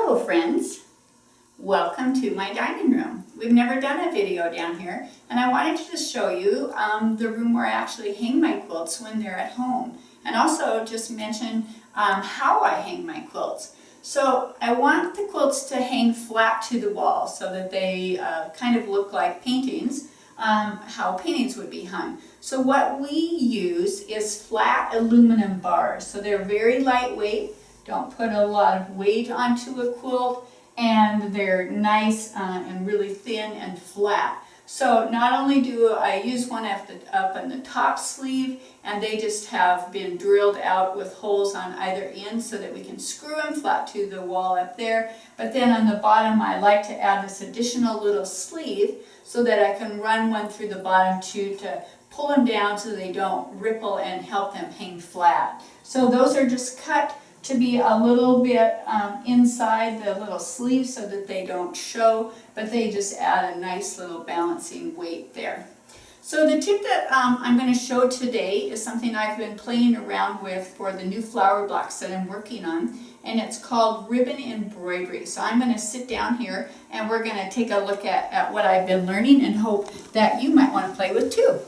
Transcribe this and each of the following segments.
Hello friends, welcome to my dining room. We've never done a video down here and I wanted to just show you the room where I actually hang my quilts when they're at home, and also just mention how I hang my quilts. So I want the quilts to hang flat to the wall so that they kind of look like paintings, how paintings would be hung. So what we use is flat aluminum bars. So they're very lightweight. Don't put a lot of weight onto a quilt, and they're nice and really thin and flat. So not only do I use one up in the top sleeve, and they just have been drilled out with holes on either end so that we can screw them flat to the wall up there, but then on the bottom I like to add this additional little sleeve so that I can run one through the bottom too to pull them down so they don't ripple and help them hang flat. So those are just cut to be a little bit inside the little sleeve so that they don't show, but they just add a nice little balancing weight there. So the tip that I'm going to show today is something I've been playing around with for the new flower blocks that I'm working on, and it's called ribbon embroidery. So I'm going to sit down here and we're going to take a look at what I've been learning and hope that you might want to play with too.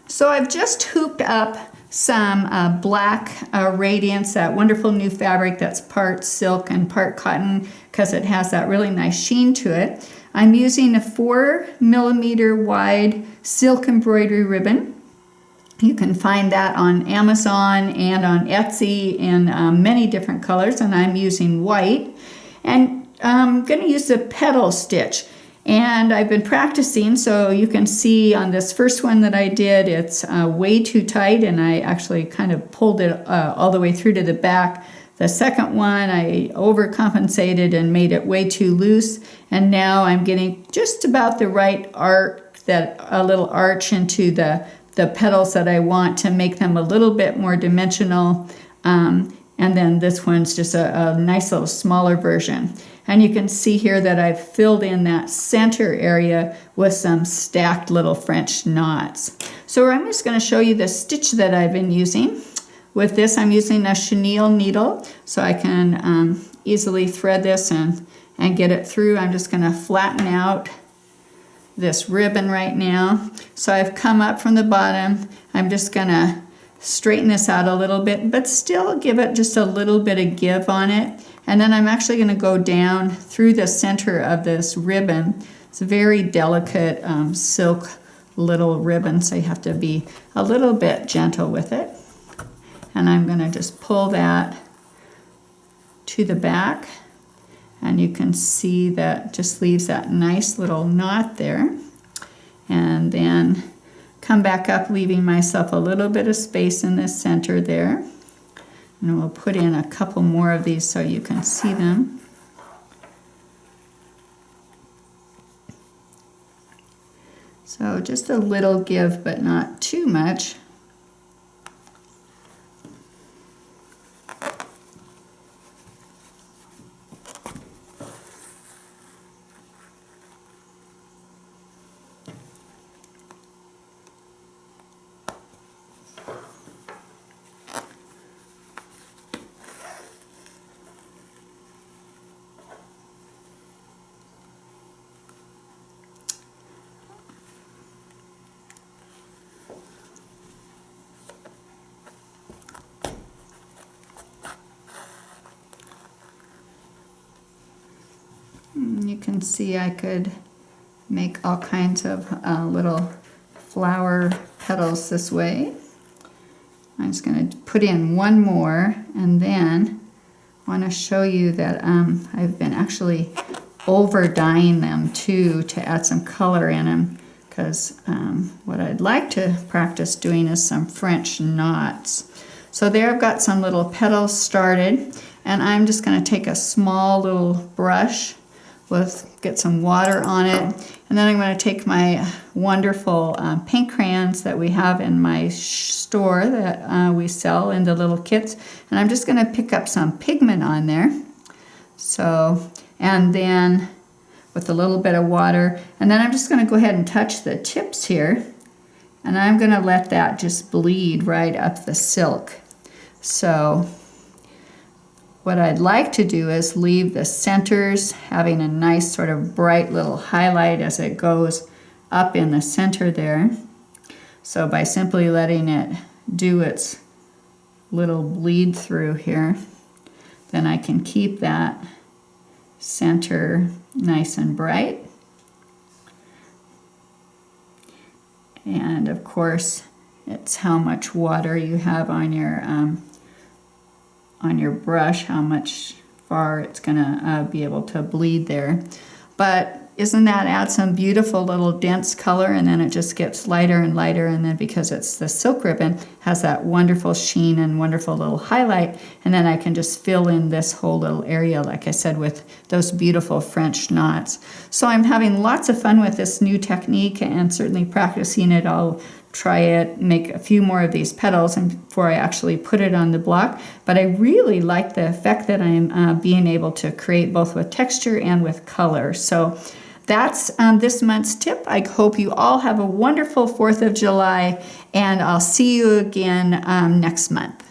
So I've just hooped up some black Radiance, that wonderful new fabric that's part silk and part cotton because it has that really nice sheen to it. I'm using a 4mm wide silk embroidery ribbon. You can find that on Amazon and on Etsy in many different colors, and I'm using white. And I'm going to use the Petal Stitch. And I've been practicing, so you can see on this first one that I did, it's way too tight, and I actually kind of pulled it all the way through to the back. The second one, I overcompensated and made it way too loose, and now I'm getting just about the right arc, that a little arch into the petals that I want to make them a little bit more dimensional. And then this one's just a nice little smaller version. And you can see here that I've filled in that center area with some stacked little French knots. So I'm just going to show you the stitch that I've been using. With this, I'm using a chenille needle, so I can easily thread this and get it through. I'm just going to flatten out this ribbon right now. So I've come up from the bottom. I'm just going to straighten this out a little bit, but still give it just a little bit of give on it. And then I'm actually going to go down through the center of this ribbon. It's a very delicate silk little ribbon, so you have to be a little bit gentle with it. And I'm going to just pull that to the back, and you can see that just leaves that nice little knot there. And then come back up, leaving myself a little bit of space in the center there. And we'll put in a couple more of these so you can see them. So just a little give, but not too much. You can see I could make all kinds of little flower petals this way. I'm just going to put in one more, and then I want to show you that I've been actually over dyeing them too to add some color in them, because what I'd like to practice doing is some French knots. So there I've got some little petals started, and I'm just going to take a small little brush, get some water on it, and then I'm going to take my wonderful paint crayons that we have in my store that we sell in the little kits, and I'm just going to pick up some pigment on there. So, and then with a little bit of water, and then I'm just going to go ahead and touch the tips here, and I'm going to let that just bleed right up the silk. So What I'd like to do is leave the centers having a nice sort of bright little highlight as it goes up in the center there. So by simply letting it do its little bleed through here, then I can keep that center nice and bright. And of course, it's how much water you have on your brush, how much far it's gonna be able to bleed there. But isn't that add some beautiful little dense color, and then it just gets lighter and lighter, and then because it's the silk ribbon, has that wonderful sheen and wonderful little highlight, and then I can just fill in this whole little area, like I said, with those beautiful French knots. So I'm having lots of fun with this new technique and certainly practicing it. I'll try it, make a few more of these petals before I actually put it on the block. But I really like the effect that I'm being able to create both with texture and with color. So that's this month's tip. I hope you all have a wonderful 4th of July, and I'll see you again next month.